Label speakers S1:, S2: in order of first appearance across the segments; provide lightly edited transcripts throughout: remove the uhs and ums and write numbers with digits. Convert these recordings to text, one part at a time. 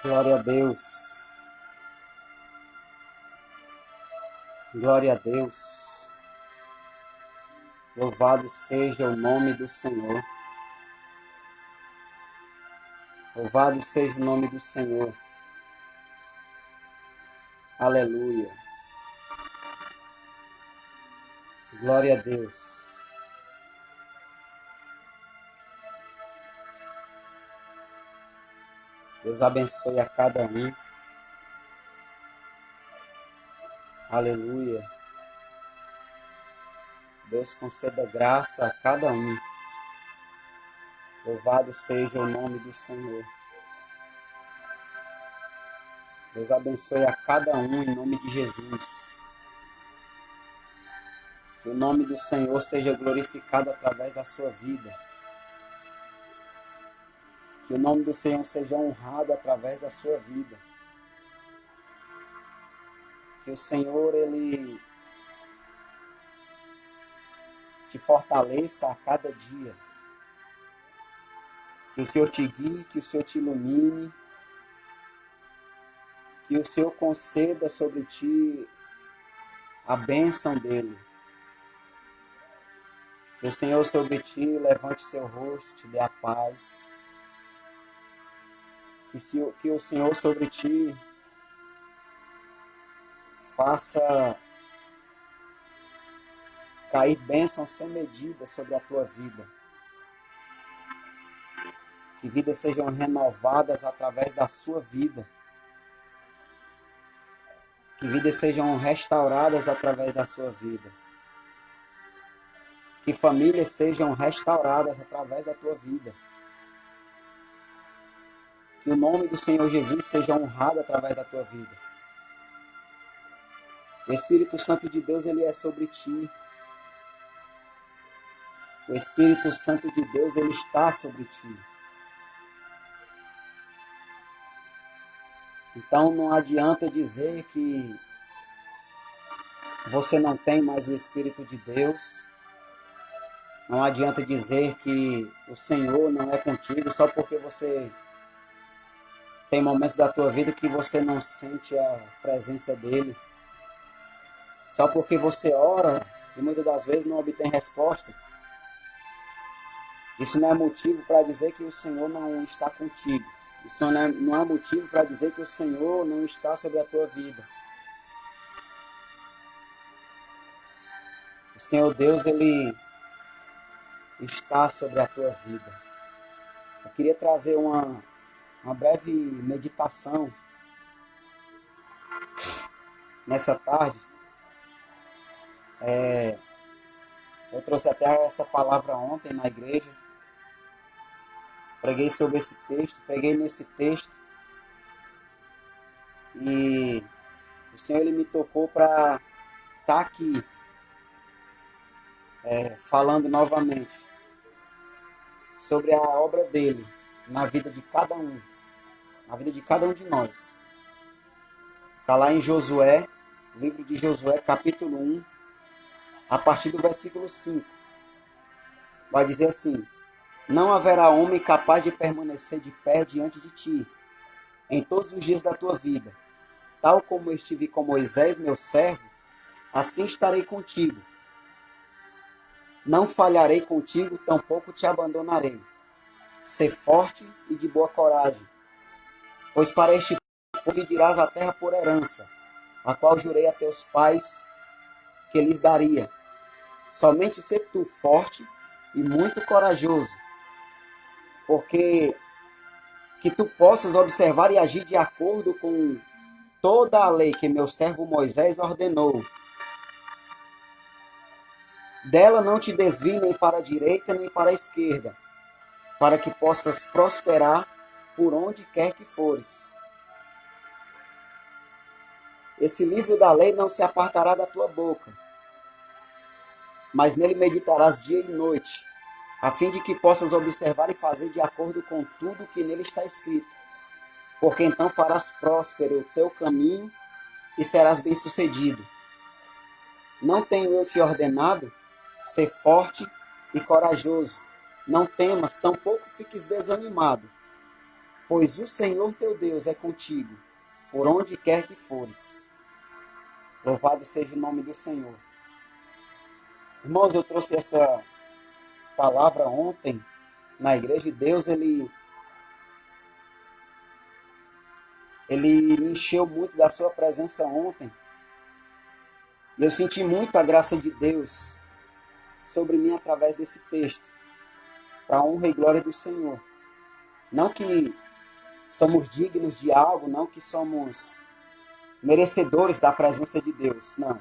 S1: Glória a Deus. Glória a Deus. Louvado seja o nome do Senhor. Louvado seja o nome do Senhor. Aleluia. Glória a Deus. Deus abençoe a cada um. Aleluia. Deus conceda graça a cada um. Louvado seja o nome do Senhor. Deus abençoe a cada um em nome de Jesus. Que o nome do Senhor seja glorificado através da sua vida. Que o nome do Senhor seja honrado através da sua vida. Que o Senhor, Ele te fortaleça a cada dia. Que o Senhor te guie, que o Senhor te ilumine. Que o Senhor conceda sobre ti a bênção dEle. Que o Senhor sobre ti levante seu rosto, te dê a paz. Que o Senhor sobre ti faça cair bênçãos sem medida sobre a tua vida. Que vidas sejam renovadas através da sua vida. Que vidas sejam restauradas através da sua vida. Que famílias sejam restauradas através da tua vida. Que o nome do Senhor Jesus seja honrado através da tua vida. O Espírito Santo de Deus, Ele é sobre ti. O Espírito Santo de Deus, Ele está sobre ti. Então não adianta dizer que você não tem mais o Espírito de Deus. Não adianta dizer que o Senhor não é contigo só porque você tem momentos da tua vida que você não sente a presença dEle. Só porque você ora e muitas das vezes não obtém resposta. Isso não é motivo para dizer que o Senhor não está contigo. Isso não é motivo para dizer que o Senhor não está sobre a tua vida. O Senhor Deus, Ele está sobre a tua vida. Eu queria trazer uma breve meditação nessa tarde. Eu trouxe até essa palavra ontem na igreja. Preguei sobre esse texto, preguei nesse texto. E o Senhor, Ele me tocou para estar aqui falando novamente sobre a obra dEle na vida de cada um, na vida de cada um de nós. Está lá em Josué, livro de Josué, capítulo 1, a partir do versículo 5. Vai dizer assim: não haverá homem capaz de permanecer de pé diante de ti, em todos os dias da tua vida. Tal como eu estive com Moisés, meu servo, assim estarei contigo. Não falharei contigo, tampouco te abandonarei. Sê forte e de boa coragem, pois para este povo dividirás a terra por herança, a qual jurei a teus pais que lhes daria. Somente sê tu forte e muito corajoso, porque que tu possas observar e agir de acordo com toda a lei que meu servo Moisés ordenou. Dela não te desvie nem para a direita nem para a esquerda, para que possas prosperar por onde quer que fores. Esse livro da lei não se apartará da tua boca, mas nele meditarás dia e noite, a fim de que possas observar e fazer de acordo com tudo que nele está escrito. Porque então farás próspero o teu caminho e serás bem-sucedido. Não tenho eu te ordenado? Ser forte e corajoso. Não temas, tampouco fiques desanimado, pois o Senhor teu Deus é contigo, por onde quer que fores. Louvado seja o nome do Senhor. Irmãos, eu trouxe essa palavra ontem na igreja e Deus, ele me encheu muito da sua presença ontem. E eu senti muito a graça de Deus sobre mim através desse texto, para a honra e glória do Senhor. Não que somos dignos de algo, não que somos merecedores da presença de Deus, não.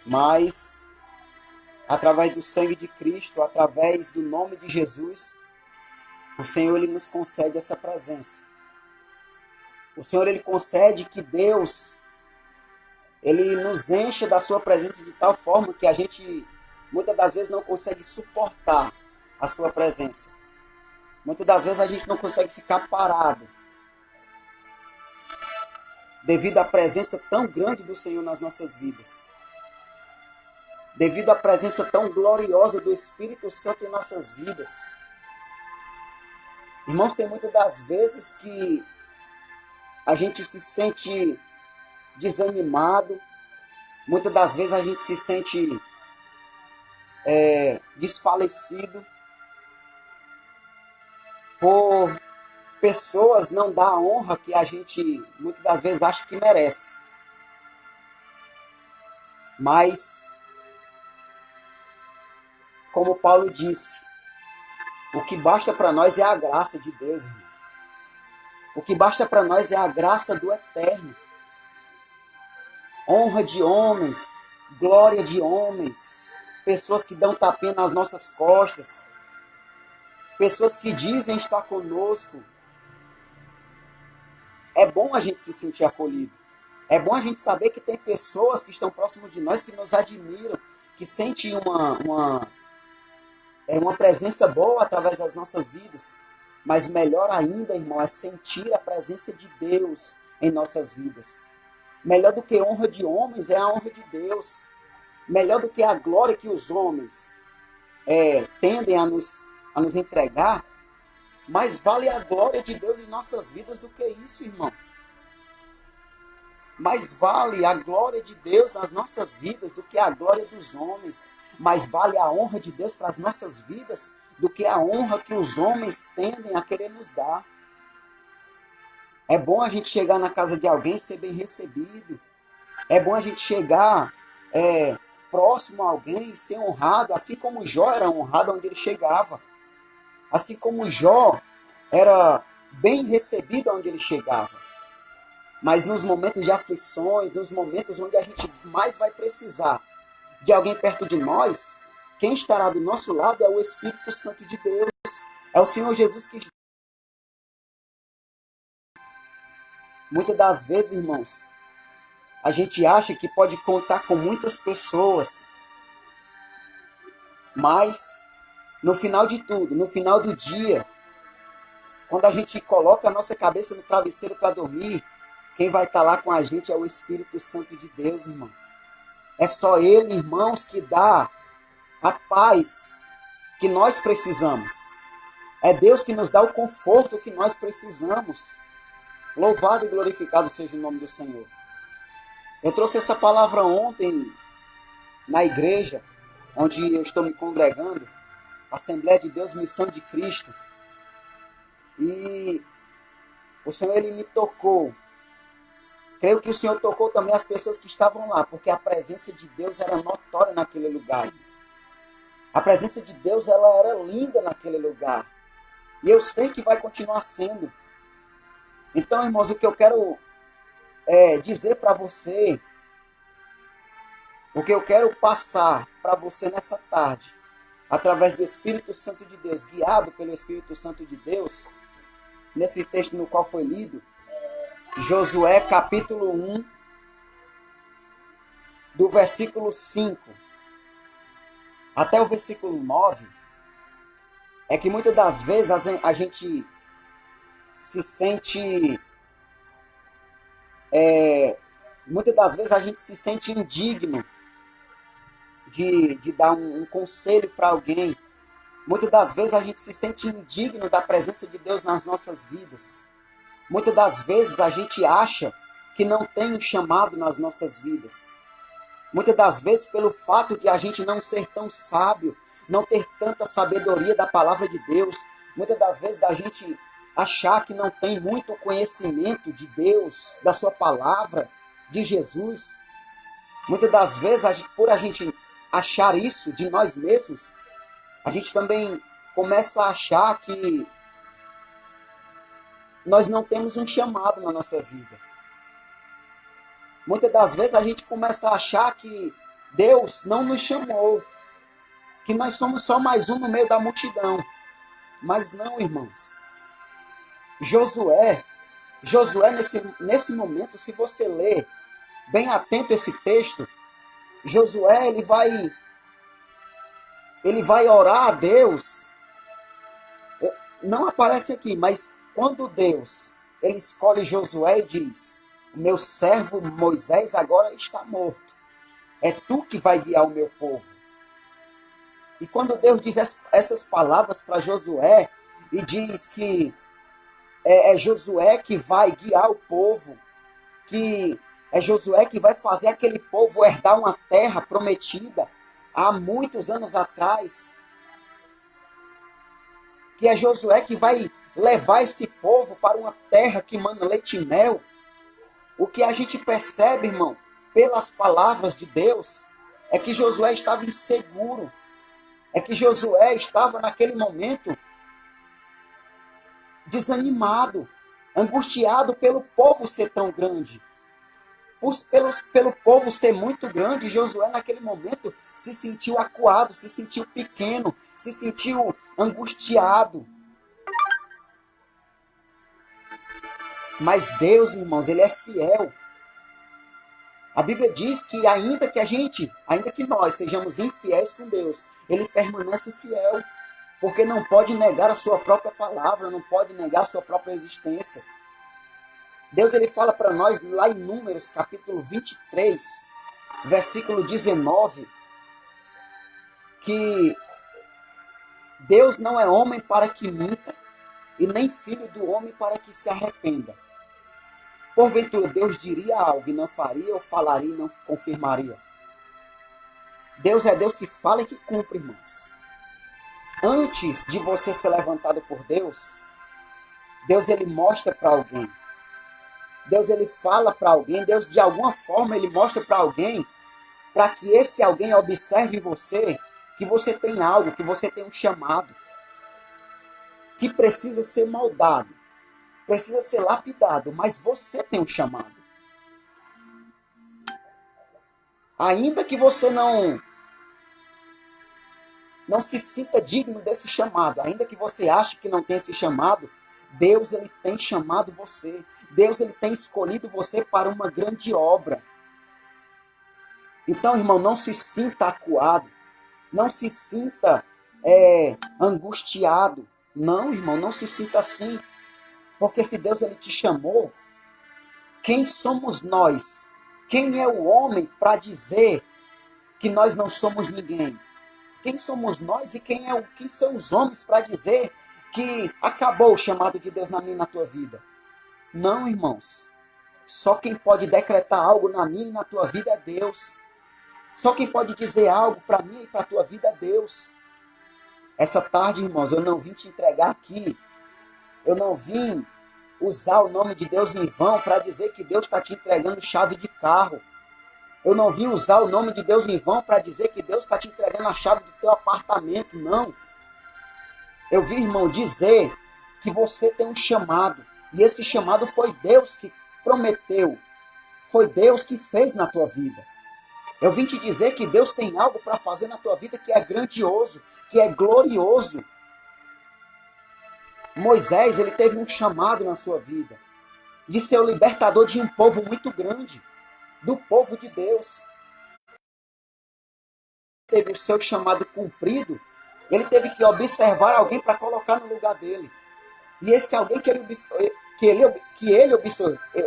S1: Mas, através do sangue de Cristo, através do nome de Jesus, o Senhor ele nos concede essa presença. O Senhor ele concede que Deus ele nos encha da sua presença de tal forma que a gente muitas das vezes não consegue suportar a sua presença. Muitas das vezes a gente não consegue ficar parado devido à presença tão grande do Senhor nas nossas vidas. Devido à presença tão gloriosa do Espírito Santo em nossas vidas. Irmãos, tem muitas das vezes que a gente se sente desanimado, muitas das vezes a gente se sente desfalecido por pessoas não dar a honra que a gente muitas das vezes acha que merece. Mas, como Paulo disse, o que basta para nós é a graça de Deus, irmão. O que basta para nós é a graça do Eterno. Honra de homens, glória de homens, pessoas que dão tapinha nas nossas costas, pessoas que dizem estar conosco. É bom a gente se sentir acolhido. É bom a gente saber que tem pessoas que estão próximo de nós, que nos admiram, que sentem uma presença boa através das nossas vidas. Mas melhor ainda, irmão, é sentir a presença de Deus em nossas vidas. Melhor do que honra de homens é a honra de Deus. Melhor do que a glória que os homens tendem a nos entregar, mais vale a glória de Deus em nossas vidas do que isso, irmão. Mais vale a glória de Deus nas nossas vidas do que a glória dos homens. Mais vale a honra de Deus para as nossas vidas do que a honra que os homens tendem a querer nos dar. É bom a gente chegar na casa de alguém e ser bem recebido. É bom a gente chegar próximo a alguém e ser honrado, assim como Jó era honrado onde ele chegava. Assim como Jó era bem recebido onde ele chegava. Mas nos momentos de aflições, nos momentos onde a gente mais vai precisar de alguém perto de nós, quem estará do nosso lado é o Espírito Santo de Deus. É o Senhor Jesus que... Muitas das vezes, irmãos, a gente acha que pode contar com muitas pessoas, mas no final de tudo, no final do dia, quando a gente coloca a nossa cabeça no travesseiro para dormir, quem vai estar lá com a gente é o Espírito Santo de Deus, irmão. É só Ele, irmãos, que dá a paz que nós precisamos. É Deus que nos dá o conforto que nós precisamos. Louvado e glorificado seja o nome do Senhor. Eu trouxe essa palavra ontem na igreja, onde eu estou me congregando, Assembleia de Deus, Missão de Cristo. E o Senhor, Ele me tocou. Creio que o Senhor tocou também as pessoas que estavam lá, porque a presença de Deus era notória naquele lugar. A presença de Deus, ela era linda naquele lugar. E eu sei que vai continuar sendo. Então, irmãos, o que eu quero dizer para você, o que eu quero passar para você nessa tarde, através do Espírito Santo de Deus, guiado pelo Espírito Santo de Deus, nesse texto no qual foi lido, Josué capítulo 1, do versículo 5 até o versículo 9, é que muitas das vezes a gente se sente... muitas das vezes a gente se sente indigno de dar um conselho para alguém. Muitas das vezes a gente se sente indigno da presença de Deus nas nossas vidas. Muitas das vezes a gente acha que não tem um chamado nas nossas vidas. Muitas das vezes pelo fato de a gente não ser tão sábio, não ter tanta sabedoria da palavra de Deus, muitas das vezes da gente achar que não tem muito conhecimento de Deus, da sua palavra, de Jesus. Muitas das vezes, por a gente achar isso de nós mesmos, a gente também começa a achar que nós não temos um chamado na nossa vida. Muitas das vezes a gente começa a achar que Deus não nos chamou, que nós somos só mais um no meio da multidão. Mas não, irmãos. Josué nesse momento, se você ler bem atento esse texto, Josué ele vai orar a Deus. Não aparece aqui, mas quando Deus ele escolhe Josué e diz: o meu servo Moisés agora está morto. É tu que vai guiar o meu povo. E quando Deus diz essas palavras para Josué e diz que é Josué que vai guiar o povo, que é Josué que vai fazer aquele povo herdar uma terra prometida há muitos anos atrás, que é Josué que vai levar esse povo para uma terra que mana leite e mel. O que a gente percebe, irmão, pelas palavras de Deus, é que Josué estava inseguro, é que Josué estava naquele momento desanimado, angustiado pelo povo ser tão grande. Pelo povo ser muito grande, Josué naquele momento se sentiu acuado, se sentiu pequeno, se sentiu angustiado. Mas Deus, irmãos, ele é fiel. A Bíblia diz que ainda que nós sejamos infiéis com Deus, ele permanece fiel, porque não pode negar a sua própria palavra, não pode negar a sua própria existência. Deus ele fala para nós lá em Números, capítulo 23, versículo 19, que Deus não é homem para que minta, e nem filho do homem para que se arrependa. Porventura Deus diria algo e não faria, ou falaria e não confirmaria. Deus é Deus que fala e que cumpre, irmãos. Antes de você ser levantado por Deus, Deus ele mostra para alguém. Deus ele fala para alguém, Deus de alguma forma ele mostra para alguém, para que esse alguém observe em você que você tem algo, que você tem um chamado, que precisa ser moldado, precisa ser lapidado, mas você tem um chamado. Ainda que você não se sinta digno desse chamado, ainda que você ache que não tem esse chamado, Deus ele tem chamado você. Deus ele tem escolhido você para uma grande obra. Então, irmão, não se sinta acuado. Não se sinta angustiado. Não, irmão, não se sinta assim. Porque se Deus ele te chamou, quem somos nós? Quem é o homem para dizer que nós não somos ninguém? Quem somos nós e quem são os homens para dizer que acabou o chamado de Deus na minha e na tua vida? Não, irmãos. Só quem pode decretar algo na minha e na tua vida é Deus. Só quem pode dizer algo para mim e para a tua vida é Deus. Essa tarde, irmãos, eu não vim te entregar aqui. Eu não vim usar o nome de Deus em vão para dizer que Deus está te entregando chave de carro. Eu não vim usar o nome de Deus em vão para dizer que Deus está te entregando a chave do teu apartamento, não. Eu vim, irmão, dizer que você tem um chamado. E esse chamado foi Deus que prometeu. Foi Deus que fez na tua vida. Eu vim te dizer que Deus tem algo para fazer na tua vida que é grandioso, que é glorioso. Moisés, ele teve um chamado na sua vida de ser o libertador de um povo muito grande, do povo de Deus. Teve o seu chamado cumprido, ele teve que observar alguém para colocar no lugar dele. E esse alguém que ele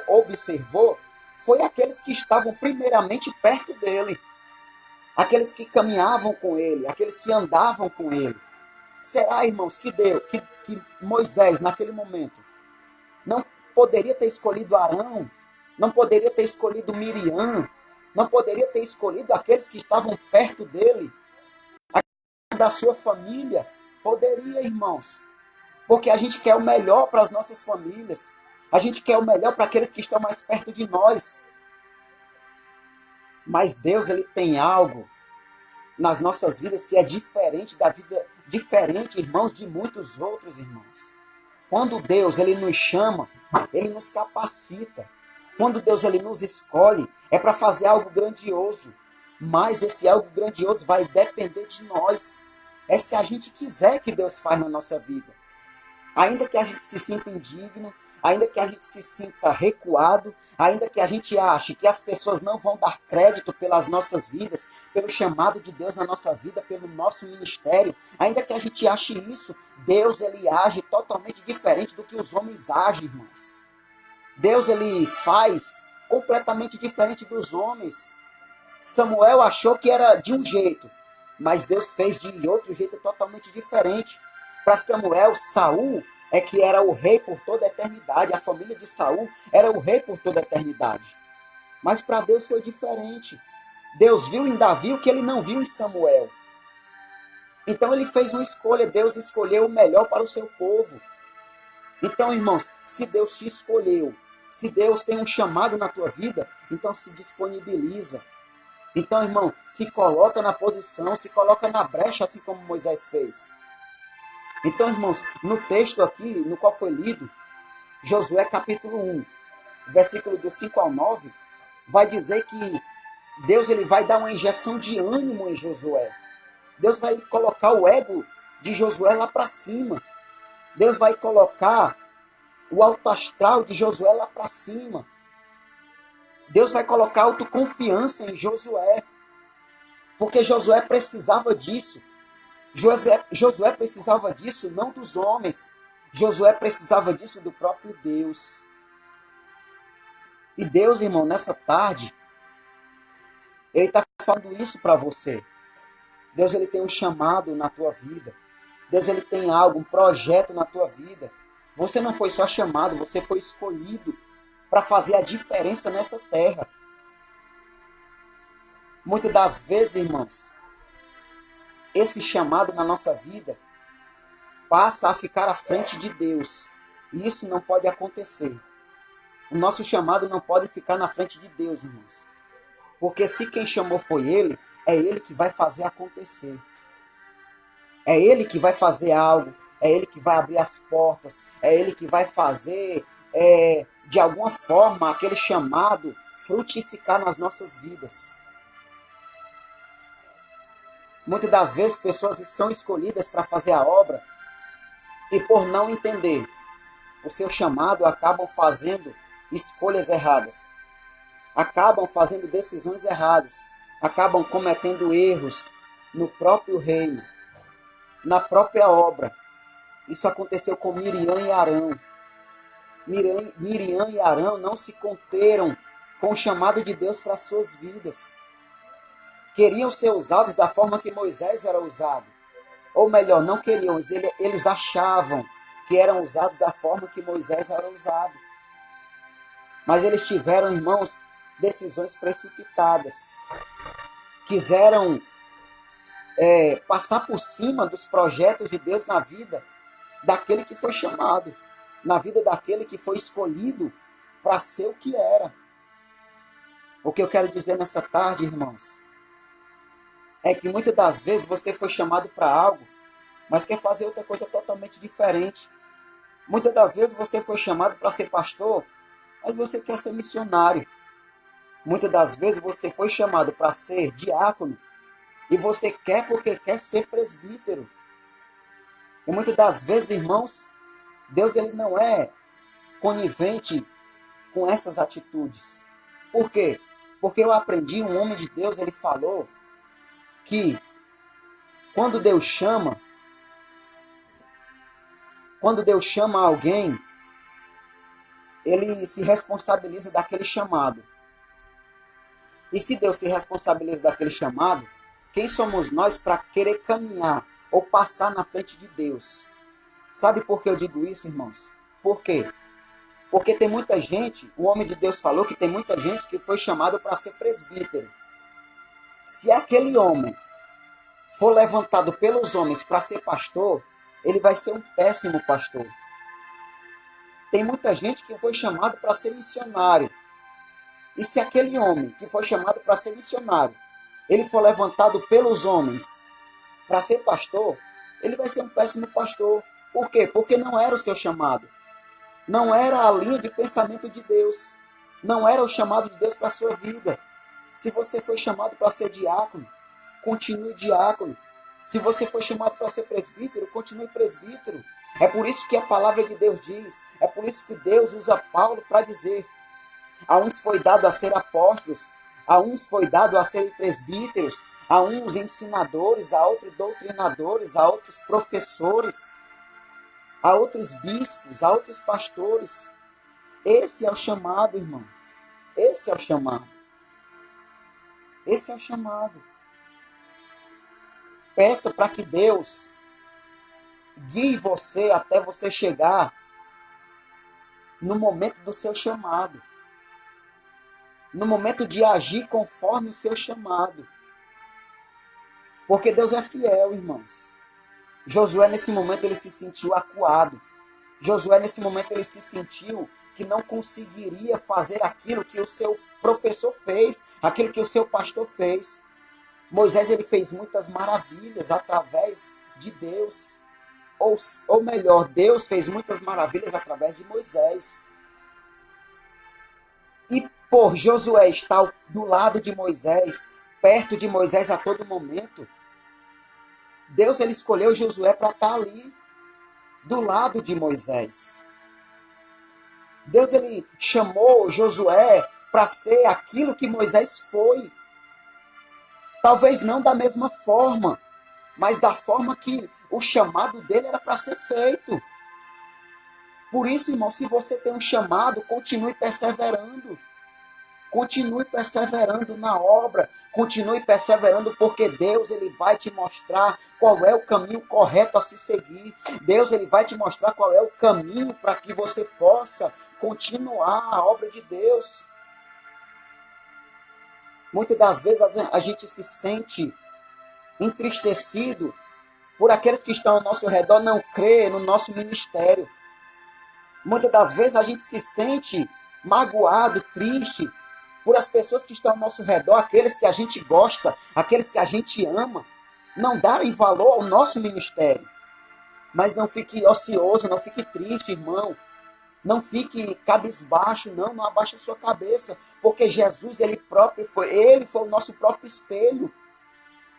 S1: observou foi aqueles que estavam primeiramente perto dele. Aqueles que caminhavam com ele, aqueles que andavam com ele. Será, irmãos, que Moisés, naquele momento, não poderia ter escolhido Arão, não poderia ter escolhido Miriam, não poderia ter escolhido aqueles que estavam perto dele, da sua família? Poderia, irmãos, porque a gente quer o melhor para as nossas famílias, a gente quer o melhor para aqueles que estão mais perto de nós. Mas Deus, ele tem algo nas nossas vidas que é diferente da vida, diferente, irmãos, de muitos outros irmãos. Quando Deus, ele nos chama, ele nos capacita. Quando Deus, ele nos escolhe, é para fazer algo grandioso. Mas esse algo grandioso vai depender de nós. É se a gente quiser que Deus faça na nossa vida. Ainda que a gente se sinta indigno, ainda que a gente se sinta recuado, ainda que a gente ache que as pessoas não vão dar crédito pelas nossas vidas, pelo chamado de Deus na nossa vida, pelo nosso ministério, ainda que a gente ache isso, Deus, ele age totalmente diferente do que os homens agem, irmãos. Deus, ele faz completamente diferente dos homens. Samuel achou que era de um jeito, mas Deus fez de outro jeito totalmente diferente. Para Samuel, Saul é que era o rei por toda a eternidade. A família de Saul era o rei por toda a eternidade. Mas para Deus foi diferente. Deus viu em Davi o que ele não viu em Samuel. Então ele fez uma escolha. Deus escolheu o melhor para o seu povo. Então, irmãos, se Deus te escolheu, se Deus tem um chamado na tua vida, então se disponibiliza. Então, irmão, se coloca na posição, se coloca na brecha, assim como Moisés fez. Então, irmãos, no texto aqui, no qual foi lido, Josué capítulo 1, versículo do 5 ao 9, vai dizer que Deus, ele vai dar uma injeção de ânimo em Josué. Deus vai colocar o ego de Josué lá para cima. Deus vai colocar o alto astral de Josué lá para cima. Deus vai colocar autoconfiança em Josué. Porque Josué precisava disso. Josué precisava disso não dos homens. Josué precisava disso do próprio Deus. E Deus, irmão, nessa tarde, ele está falando isso para você. Deus, ele tem um chamado na tua vida. Deus, ele tem algo, um projeto na tua vida. Você não foi só chamado, você foi escolhido para fazer a diferença nessa terra. Muitas das vezes, irmãos, esse chamado na nossa vida passa a ficar à frente de Deus. E isso não pode acontecer. O nosso chamado não pode ficar na frente de Deus, irmãos. Porque se quem chamou foi Ele, é Ele que vai fazer acontecer. É Ele que vai fazer algo. É Ele que vai abrir as portas. É Ele que vai fazer, de alguma forma, aquele chamado frutificar nas nossas vidas. Muitas das vezes, pessoas são escolhidas para fazer a obra e, por não entender o seu chamado, acabam fazendo escolhas erradas. Acabam fazendo decisões erradas. Acabam cometendo erros no próprio reino, na própria obra. Isso aconteceu com Miriam e Arão. Miriam e Arão não se conteram com o chamado de Deus para as suas vidas. Queriam ser usados da forma que Moisés era usado. Ou melhor, não queriam, eles achavam que eram usados da forma que Moisés era usado. Mas eles tiveram, irmãos, decisões precipitadas. Quiseram passar por cima dos projetos de Deus na vida daquele que foi chamado, na vida daquele que foi escolhido para ser o que era. O que eu quero dizer nessa tarde, irmãos, é que muitas das vezes você foi chamado para algo, mas quer fazer outra coisa totalmente diferente. Muitas das vezes você foi chamado para ser pastor, mas você quer ser missionário. Muitas das vezes você foi chamado para ser diácono, e você quer porque quer ser presbítero. E muitas das vezes, irmãos, Deus, ele não é conivente com essas atitudes. Por quê? Porque eu aprendi, um homem de Deus, ele falou que quando Deus chama alguém, ele se responsabiliza daquele chamado. E se Deus se responsabiliza daquele chamado, quem somos nós para querer caminhar ou passar na frente de Deus. Sabe por que eu digo isso, irmãos? Por quê? Porque tem muita gente, o homem de Deus falou que tem muita gente que foi chamado para ser presbítero. Se aquele homem for levantado pelos homens para ser pastor, ele vai ser um péssimo pastor. Tem muita gente que foi chamado para ser missionário. E se aquele homem que foi chamado para ser missionário, ele for levantado pelos homens para ser pastor, ele vai ser um péssimo pastor. Por quê? Porque não era o seu chamado. Não era a linha de pensamento de Deus. Não era o chamado de Deus para a sua vida. Se você foi chamado para ser diácono, continue diácono. Se você foi chamado para ser presbítero, continue presbítero. É por isso que a palavra de Deus diz, é por isso que Deus usa Paulo para dizer: a uns foi dado a ser apóstolos, a uns foi dado a ser presbíteros, a uns ensinadores, a outros doutrinadores, a outros professores, a outros bispos, a outros pastores. Esse é o chamado, irmão. Esse é o chamado. Esse é o chamado. Peça para que Deus guie você até você chegar no momento do seu chamado. No momento de agir conforme o seu chamado. Porque Deus é fiel, irmãos. Josué, nesse momento, ele se sentiu acuado. Josué, nesse momento, ele se sentiu que não conseguiria fazer aquilo que o seu professor fez, aquilo que o seu pastor fez. Moisés, ele fez muitas maravilhas através de Deus. Ou melhor, Deus fez muitas maravilhas através de Moisés. E por Josué estar do lado de Moisés, perto de Moisés a todo momento, Deus, ele escolheu Josué para estar ali, do lado de Moisés. Deus, ele chamou Josué para ser aquilo que Moisés foi. Talvez não da mesma forma, mas da forma que o chamado dele era para ser feito. Por isso, irmão, se você tem um chamado, continue perseverando. Continue perseverando na obra. Continue perseverando, porque Deus, ele vai te mostrar qual é o caminho correto a se seguir. Deus, ele vai te mostrar qual é o caminho para que você possa continuar a obra de Deus. Muitas das vezes a gente se sente entristecido por aqueles que estão ao nosso redor não crer no nosso ministério. Muitas das vezes a gente se sente magoado, triste, por as pessoas que estão ao nosso redor, aqueles que a gente gosta, aqueles que a gente ama, não darem valor ao nosso ministério. Mas não fique ocioso, não fique triste, irmão. Não fique cabisbaixo, não abaixe a sua cabeça, porque Jesus, ele foi o nosso próprio espelho.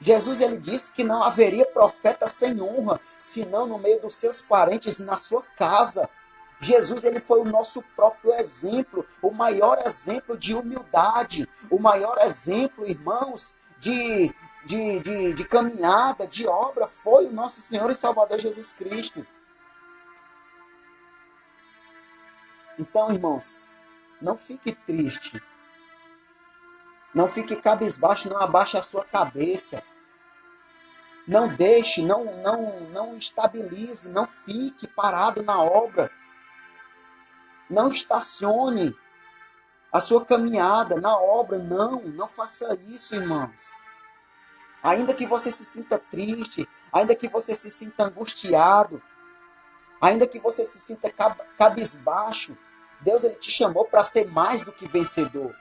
S1: Jesus, ele disse que não haveria profeta sem honra, senão no meio dos seus parentes, na sua casa. Jesus, ele foi o nosso próprio exemplo, o maior exemplo de humildade, o maior exemplo, irmãos, de caminhada, de obra, foi o nosso Senhor e Salvador Jesus Cristo. Então, irmãos, não fique triste, não fique cabisbaixo, não abaixe a sua cabeça, não deixe, não estabilize, não fique parado na obra. Não estacione a sua caminhada na obra, não faça isso, irmãos. Ainda que você se sinta triste, ainda que você se sinta angustiado, ainda que você se sinta cabisbaixo, Deus, ele te chamou para ser mais do que vencedor.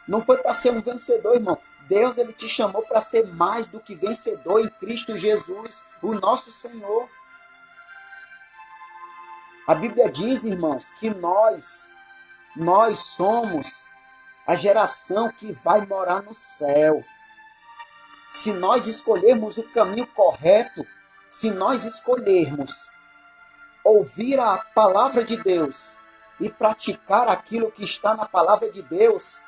S1: Não foi para ser um vencedor, irmão. Deus, ele te chamou para ser mais do que vencedor em Cristo Jesus, o nosso Senhor. A Bíblia diz, irmãos, que nós somos a geração que vai morar no céu. Se nós escolhermos o caminho correto, se nós escolhermos ouvir a palavra de Deus e praticar aquilo que está na palavra de Deus,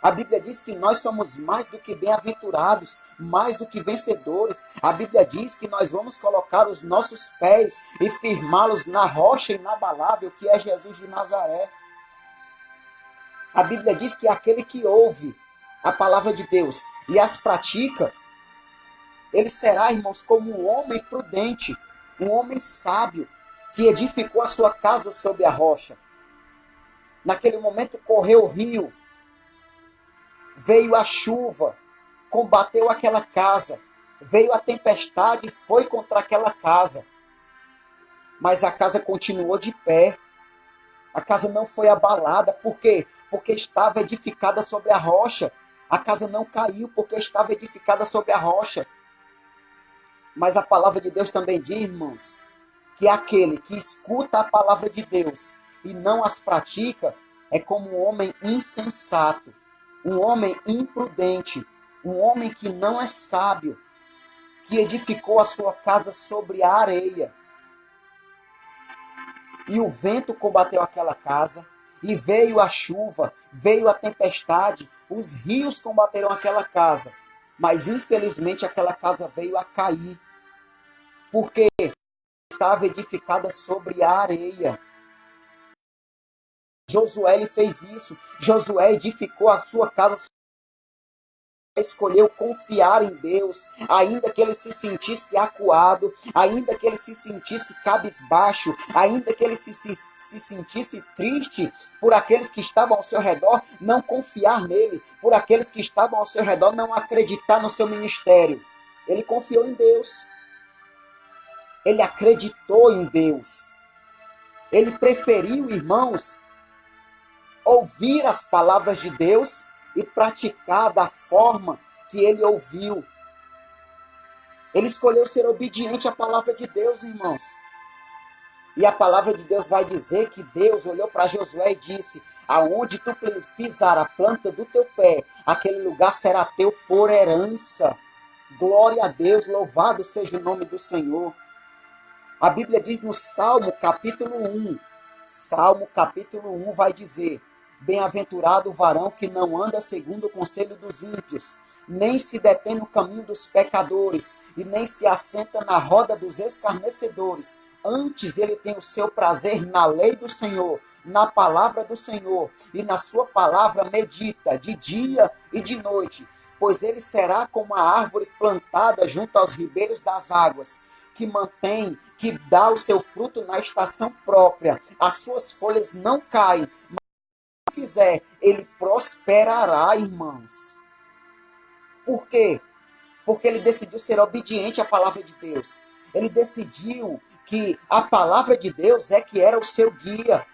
S1: a Bíblia diz que nós somos mais do que bem-aventurados, mais do que vencedores. A Bíblia diz que nós vamos colocar os nossos pés e firmá-los na rocha inabalável, que é Jesus de Nazaré. A Bíblia diz que aquele que ouve a palavra de Deus e as pratica, Ele será, irmãos, como um homem prudente, um homem sábio, que edificou a sua casa sobre a rocha. Naquele momento correu o rio, veio a chuva, combateu aquela casa, veio a tempestade e foi contra aquela casa. Mas a casa continuou de pé. A casa não foi abalada. Por quê? Porque estava edificada sobre a rocha. A casa não caiu porque estava edificada sobre a rocha. Mas a palavra de Deus também diz, irmãos, que aquele que escuta a palavra de Deus e não as pratica é como um homem insensato, um homem imprudente, um homem que não é sábio, que edificou a sua casa sobre a areia. E o vento combateu aquela casa, e veio a chuva, veio a tempestade, os rios combateram aquela casa. Mas infelizmente aquela casa veio a cair, porque estava edificada sobre a areia. Josué ele fez isso. Josué edificou a sua casa, escolheu confiar em Deus, ainda que ele se sentisse acuado, ainda que ele se sentisse cabisbaixo, ainda que ele se sentisse triste por aqueles que estavam ao seu redor, não confiar nele, por aqueles que estavam ao seu redor, não acreditar no seu ministério. Ele confiou em Deus. Ele acreditou em Deus. Ele preferiu, irmãos, ouvir as palavras de Deus e praticar da forma que ele ouviu. Ele escolheu ser obediente à palavra de Deus, irmãos. E a palavra de Deus vai dizer que Deus olhou para Josué e disse: aonde tu pisar a planta do teu pé, aquele lugar será teu por herança. Glória a Deus, louvado seja o nome do Senhor. A Bíblia diz no Salmo capítulo 1, Salmo capítulo 1 vai dizer: bem-aventurado o varão que não anda segundo o conselho dos ímpios, nem se detém no caminho dos pecadores, e nem se assenta na roda dos escarnecedores. Antes ele tem o seu prazer na lei do Senhor, na palavra do Senhor, e na sua palavra medita de dia e de noite. Pois ele será como a árvore plantada junto aos ribeiros das águas, que dá o seu fruto na estação própria. As suas folhas não caem, mas se fizer, ele prosperará, irmãos. Por quê? Porque ele decidiu ser obediente à palavra de Deus. Ele decidiu que a palavra de Deus é que era o seu guia.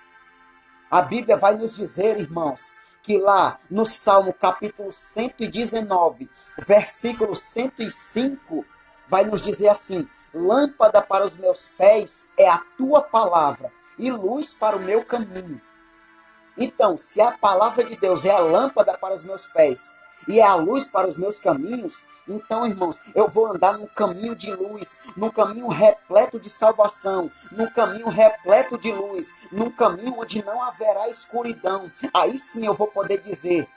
S1: A Bíblia vai nos dizer, irmãos, que lá no Salmo capítulo 119, versículo 105, vai nos dizer assim: lâmpada para os meus pés é a tua palavra e luz para o meu caminho. Então, se a palavra de Deus é a lâmpada para os meus pés e é a luz para os meus caminhos, então, irmãos, eu vou andar num caminho de luz, num caminho repleto de salvação, num caminho repleto de luz, num caminho onde não haverá escuridão. Aí sim eu vou poder dizer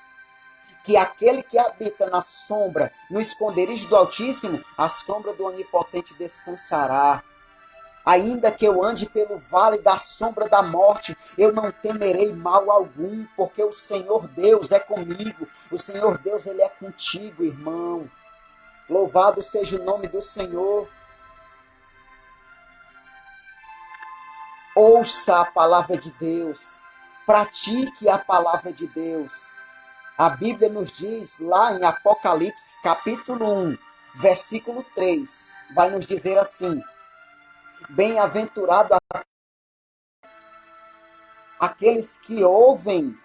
S1: que aquele que habita na sombra, no esconderijo do Altíssimo, a sombra do Onipotente descansará. Ainda que eu ande pelo vale da sombra da morte, eu não temerei mal algum, porque o Senhor Deus é comigo. O Senhor Deus, ele é contigo, irmão. Louvado seja o nome do Senhor. Ouça a palavra de Deus. Pratique a palavra de Deus. A Bíblia nos diz lá em Apocalipse, capítulo 1, versículo 3, vai nos dizer assim: bem-aventurado aqueles que ouvem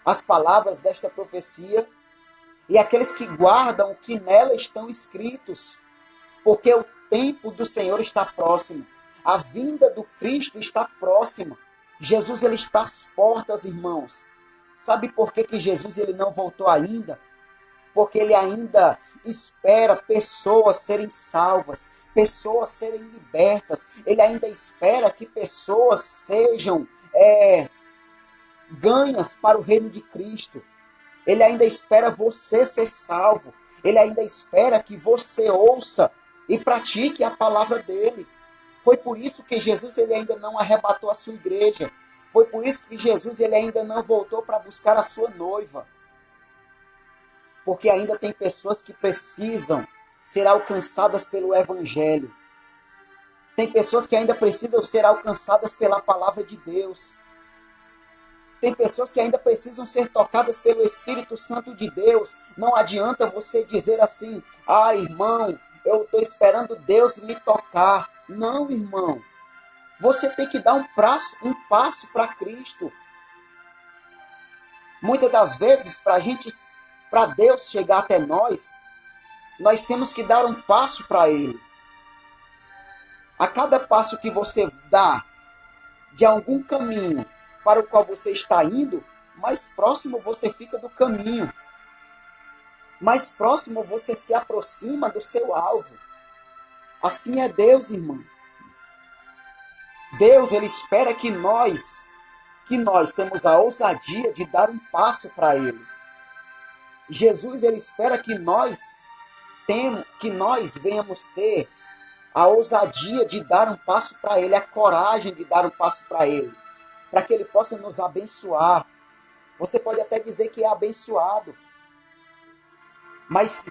S1: as palavras desta profecia e aqueles que guardam o que nela estão escritos, porque o tempo do Senhor está próximo. A vinda do Cristo está próxima. Jesus, ele está às portas, irmãos. Sabe por que Jesus ele não voltou ainda? Porque ele ainda espera pessoas serem salvas, pessoas serem libertas. Ele ainda espera que pessoas sejam ganhas para o reino de Cristo. Ele ainda espera você ser salvo. Ele ainda espera que você ouça e pratique a palavra dele. Foi por isso que Jesus ele ainda não arrebatou a sua igreja. Foi por isso que Jesus ele ainda não voltou para buscar a sua noiva. Porque ainda tem pessoas que precisam ser alcançadas pelo Evangelho. Tem pessoas que ainda precisam ser alcançadas pela palavra de Deus. Tem pessoas que ainda precisam ser tocadas pelo Espírito Santo de Deus. Não adianta você dizer assim, ah, irmão, eu estou esperando Deus me tocar. Não, irmão. Você tem que dar um passo para Cristo. Muitas das vezes, para Deus chegar até nós temos que dar um passo para Ele. A cada passo que você dá de algum caminho para o qual você está indo, mais próximo você fica do caminho. Mais próximo você se aproxima do seu alvo. Assim é Deus, irmão. Deus, Ele espera que nós temos a ousadia de dar um passo para Ele. Jesus, Ele espera que nós venhamos ter a ousadia de dar um passo para Ele, a coragem de dar um passo para Ele, para que Ele possa nos abençoar. Você pode até dizer que é abençoado, mas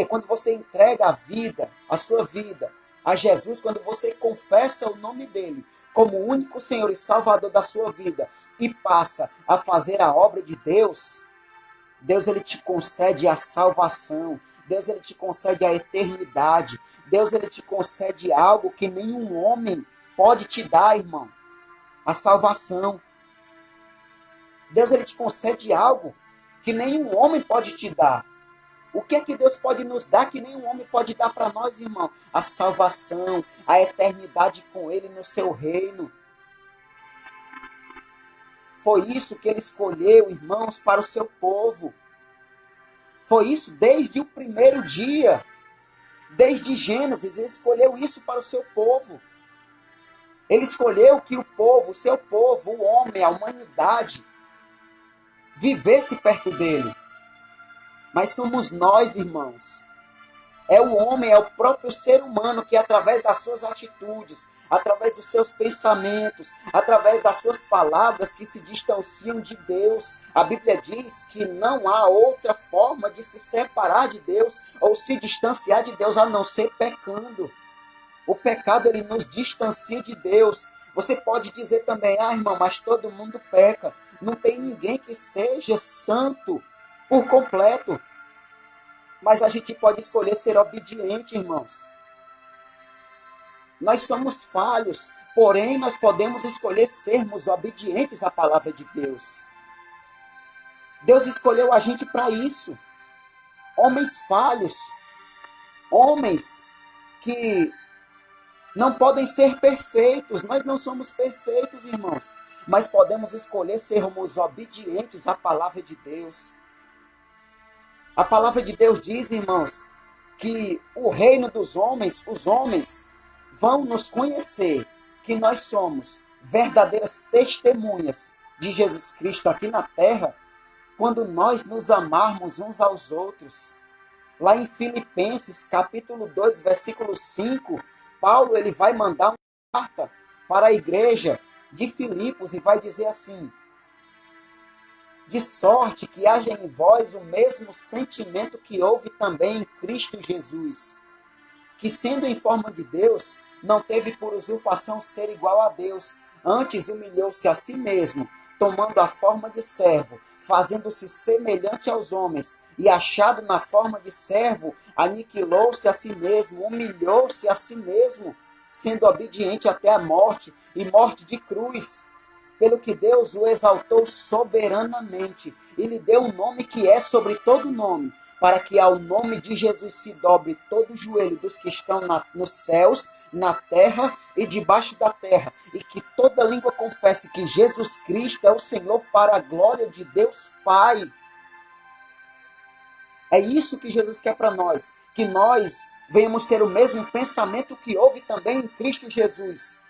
S1: quando você entrega a sua vida a Jesus, quando você confessa o nome dEle como o único Senhor e Salvador da sua vida e passa a fazer a obra de Deus, Deus, Ele te concede a salvação. Deus, Ele te concede a eternidade. Deus, Ele te concede algo que nenhum homem pode te dar, irmão. A salvação. Deus, Ele te concede algo que nenhum homem pode te dar. O que é que Deus pode nos dar que nenhum homem pode dar para nós, irmão? A salvação, a eternidade com Ele no seu reino. Foi isso que Ele escolheu, irmãos, para o seu povo. Foi isso desde o primeiro dia. Desde Gênesis, Ele escolheu isso para o seu povo. Ele escolheu que o povo, o seu povo, o homem, a humanidade, vivesse perto dEle. Mas somos nós, irmãos. É o homem, é o próprio ser humano que, através das suas atitudes, através dos seus pensamentos, através das suas palavras, que se distanciam de Deus. A Bíblia diz que não há outra forma de se separar de Deus ou se distanciar de Deus a não ser pecando. O pecado, ele nos distancia de Deus. Você pode dizer também, irmão, mas todo mundo peca. Não tem ninguém que seja santo por completo. Mas a gente pode escolher ser obediente, irmãos. Nós somos falhos, porém nós podemos escolher sermos obedientes à palavra de Deus. Deus escolheu a gente para isso. Homens falhos, homens que não podem ser perfeitos. Nós não somos perfeitos, irmãos, mas podemos escolher sermos obedientes à palavra de Deus. A palavra de Deus diz, irmãos, que o reino dos homens, os homens, vão nos conhecer que nós somos verdadeiras testemunhas de Jesus Cristo aqui na terra, quando nós nos amarmos uns aos outros. Lá em Filipenses, capítulo 2, versículo 5, Paulo, ele vai mandar uma carta para a igreja de Filipos e vai dizer assim: de sorte que haja em vós o mesmo sentimento que houve também em Cristo Jesus, que sendo em forma de Deus, não teve por usurpação ser igual a Deus, antes humilhou-se a si mesmo, tomando a forma de servo, fazendo-se semelhante aos homens, e achado na forma de servo, aniquilou-se a si mesmo, humilhou-se a si mesmo, sendo obediente até a morte, e morte de cruz. Pelo que Deus o exaltou soberanamente, e lhe deu um nome que é sobre todo nome, para que ao nome de Jesus se dobre todo o joelho dos que estão nos céus, na terra e debaixo da terra, e que toda língua confesse que Jesus Cristo é o Senhor, para a glória de Deus Pai. É isso que Jesus quer para nós, que nós venhamos ter o mesmo pensamento que houve também em Cristo Jesus.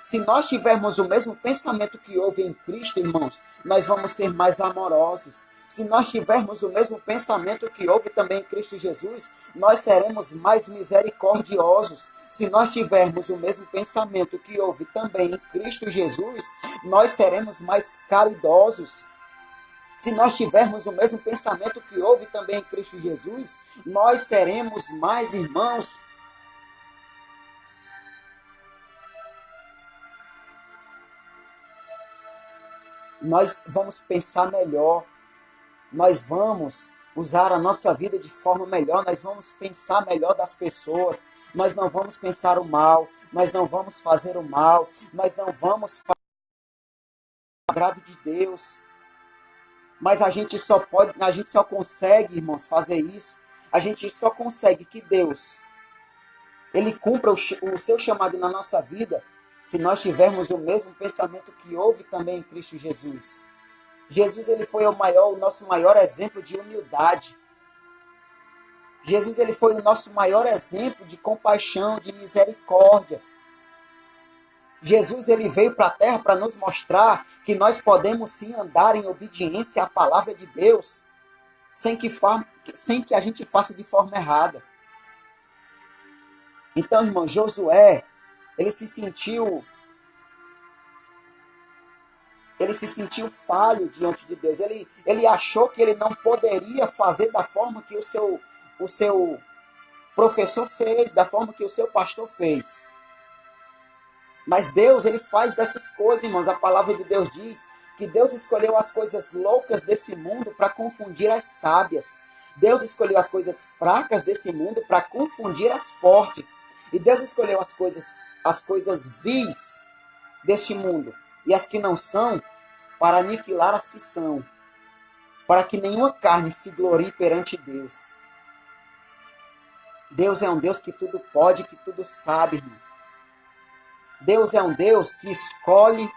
S1: Se nós tivermos o mesmo pensamento que houve em Cristo, irmãos, nós vamos ser mais amorosos. Se nós tivermos o mesmo pensamento que houve também em Cristo Jesus, nós seremos mais misericordiosos. Se nós tivermos o mesmo pensamento que houve também em Cristo Jesus, nós seremos mais caridosos. Se nós tivermos o mesmo pensamento que houve também em Cristo Jesus, nós seremos mais irmãos. Nós vamos pensar melhor. Nós vamos usar a nossa vida de forma melhor. Nós vamos pensar melhor das pessoas. Nós não vamos pensar o mal. Nós não vamos fazer o mal. Nós não vamos fazer o agrado de Deus. Mas a gente só consegue, irmãos, fazer isso. A gente só consegue que Deus, Ele cumpra o seu chamado na nossa vida, se nós tivermos o mesmo pensamento que houve também em Cristo Jesus. Jesus, ele foi o nosso maior exemplo de humildade. Jesus, ele foi o nosso maior exemplo de compaixão, de misericórdia. Jesus, ele veio para a terra para nos mostrar que nós podemos sim andar em obediência à palavra de Deus, sem que a gente faça de forma errada. Então, irmão, Josué, ele se sentiu falho diante de Deus. Ele achou que ele não poderia fazer da forma que o seu professor fez, da forma que o seu pastor fez. Mas Deus, ele faz dessas coisas, irmãos. A palavra de Deus diz que Deus escolheu as coisas loucas desse mundo para confundir as sábias. Deus escolheu as coisas fracas desse mundo para confundir as fortes. E Deus escolheu as coisas vis deste mundo e as que não são, para aniquilar as que são, para que nenhuma carne se glorie perante Deus. Deus é um Deus que tudo pode, que tudo sabe, irmão. Deus é um Deus que escolhe,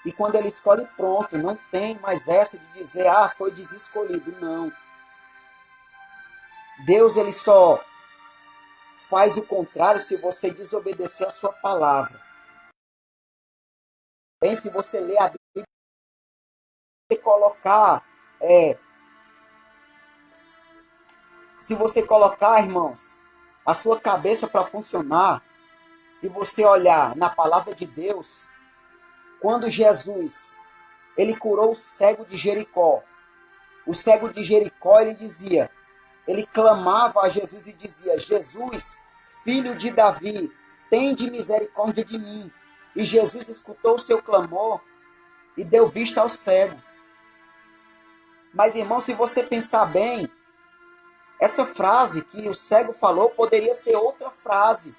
S1: e quando ele escolhe, pronto, não tem mais essa de dizer, foi desescolhido, não. Deus, ele só faz o contrário se você desobedecer a sua palavra. Bem, se você ler a Bíblia, se você colocar, irmãos, a sua cabeça para funcionar, e você olhar na palavra de Deus, quando Jesus, ele curou o cego de Jericó, o cego de Jericó, ele clamava a Jesus e dizia, Jesus, filho de Davi, tende misericórdia de mim. E Jesus escutou o seu clamor e deu vista ao cego. Mas, irmão, se você pensar bem, essa frase que o cego falou poderia ser outra frase.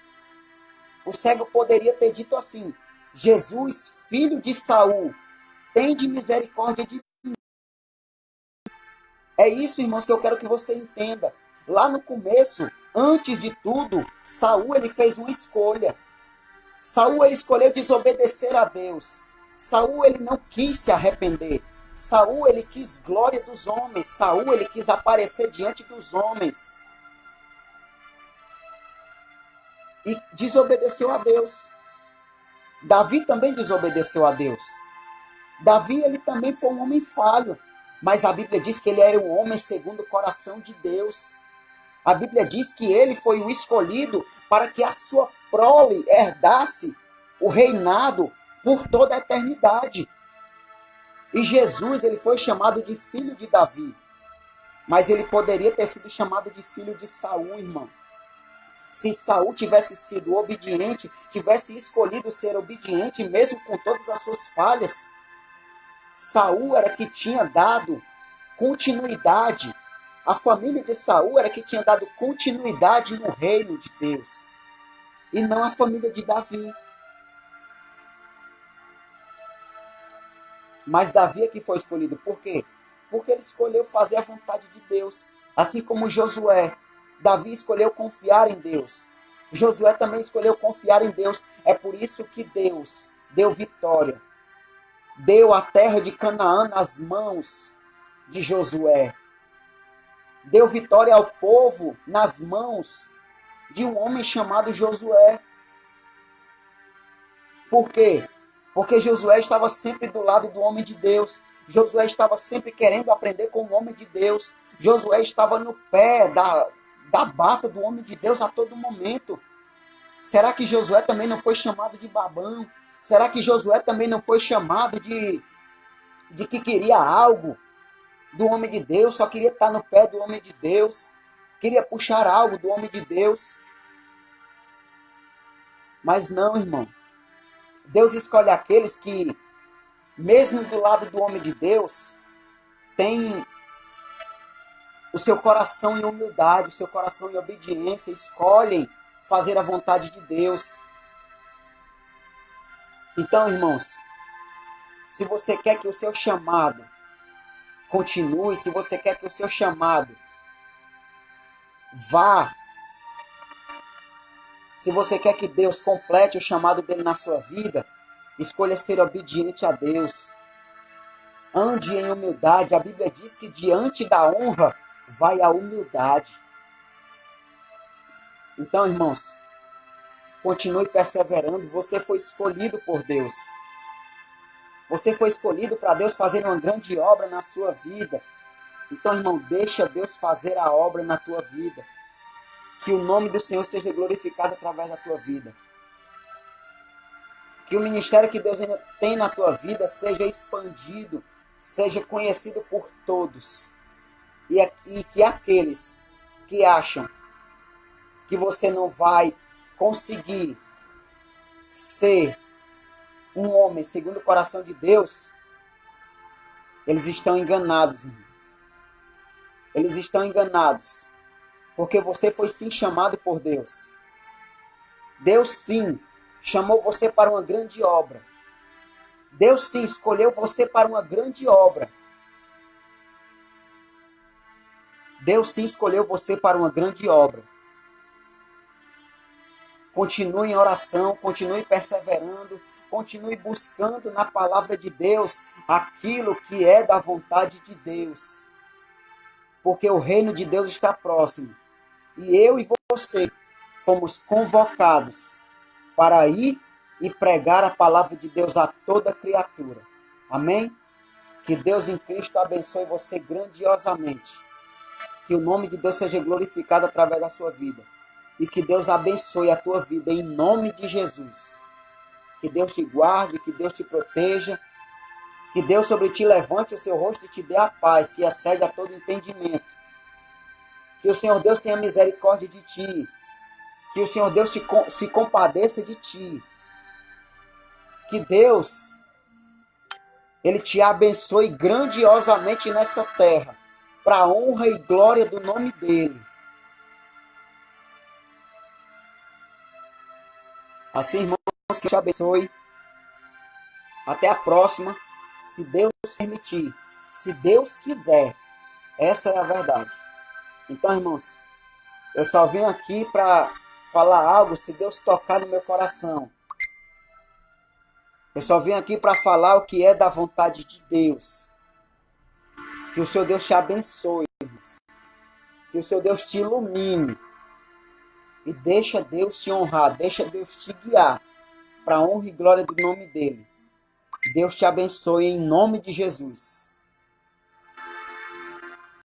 S1: O cego poderia ter dito assim, Jesus, filho de Saul, tende misericórdia de mim. É isso, irmãos, que eu quero que você entenda. Lá no começo, antes de tudo, Saul, ele fez uma escolha. Saul, ele escolheu desobedecer a Deus. Saul, ele não quis se arrepender. Saul, ele quis glória dos homens. Saul, ele quis aparecer diante dos homens. E desobedeceu a Deus. Davi também desobedeceu a Deus. Davi, ele também foi um homem falho. Mas a Bíblia diz que ele era um homem segundo o coração de Deus. A Bíblia diz que ele foi o escolhido para que a sua prole herdasse o reinado por toda a eternidade. E Jesus, ele foi chamado de filho de Davi. Mas ele poderia ter sido chamado de filho de Saul, irmão. Se Saul tivesse sido obediente, tivesse escolhido ser obediente, mesmo com todas as suas falhas, Saul era que tinha dado continuidade. A família de Saul era que tinha dado continuidade no reino de Deus. E não a família de Davi. Mas Davi é que foi escolhido. Por quê? Porque ele escolheu fazer a vontade de Deus. Assim como Josué. Davi escolheu confiar em Deus. Josué também escolheu confiar em Deus. É por isso que Deus deu vitória. Deu a terra de Canaã nas mãos de Josué. Deu vitória ao povo nas mãos de um homem chamado Josué. Por quê? Porque Josué estava sempre do lado do homem de Deus. Josué estava sempre querendo aprender com o homem de Deus. Josué estava no pé da bata do homem de Deus a todo momento. Será que Josué também não foi chamado de babão? Será que Josué também não foi chamado de que queria algo? do homem de Deus, só queria estar no pé do homem de Deus, queria puxar algo do homem de Deus. Mas não, irmão. Deus escolhe aqueles que, mesmo do lado do homem de Deus, têm o seu coração em humildade, o seu coração em obediência, escolhem fazer a vontade de Deus. Então, irmãos, se você quer que o seu chamado continue, se você quer que o seu chamado vá, se você quer que Deus complete o chamado dele na sua vida, escolha ser obediente a Deus. Ande em humildade. A Bíblia diz que diante da honra vai a humildade. Então, irmãos, continue perseverando. Você foi escolhido por Deus. Você foi escolhido para Deus fazer uma grande obra na sua vida. Então, irmão, deixa Deus fazer a obra na tua vida. Que o nome do Senhor seja glorificado através da tua vida. Que o ministério que Deus ainda tem na tua vida seja expandido, seja conhecido por todos. E que aqueles que acham que você não vai conseguir ser um homem segundo o coração de Deus, eles estão enganados, irmão. Eles estão enganados. Porque você foi sim chamado por Deus. Deus sim chamou você para uma grande obra. Deus sim escolheu você para uma grande obra. Deus sim escolheu você para uma grande obra. Continue em oração, continue perseverando, continue buscando na palavra de Deus aquilo que é da vontade de Deus. Porque o reino de Deus está próximo. E eu e você fomos convocados para ir e pregar a palavra de Deus a toda criatura. Amém? Que Deus em Cristo abençoe você grandiosamente. Que o nome de Deus seja glorificado através da sua vida. E que Deus abençoe a tua vida em nome de Jesus. Que Deus te guarde, que Deus te proteja. Que Deus sobre ti levante o seu rosto e te dê a paz, que excede a todo entendimento. Que o Senhor Deus tenha misericórdia de ti. Que o Senhor Deus se compadeça de ti. Que Deus, Ele te abençoe grandiosamente nessa terra, para a honra e glória do nome dEle. Assim, irmãos, que te abençoe. Até a próxima, se Deus permitir. Se Deus quiser. Essa é a verdade. Então, irmãos, eu só venho aqui para falar algo se Deus tocar no meu coração. Eu só venho aqui para falar o que é da vontade de Deus. Que o Senhor Deus te abençoe, irmãos. Que o Senhor Deus te ilumine. E deixa Deus te honrar, deixa Deus te guiar para a honra e glória do nome dEle. Deus te abençoe em nome de Jesus.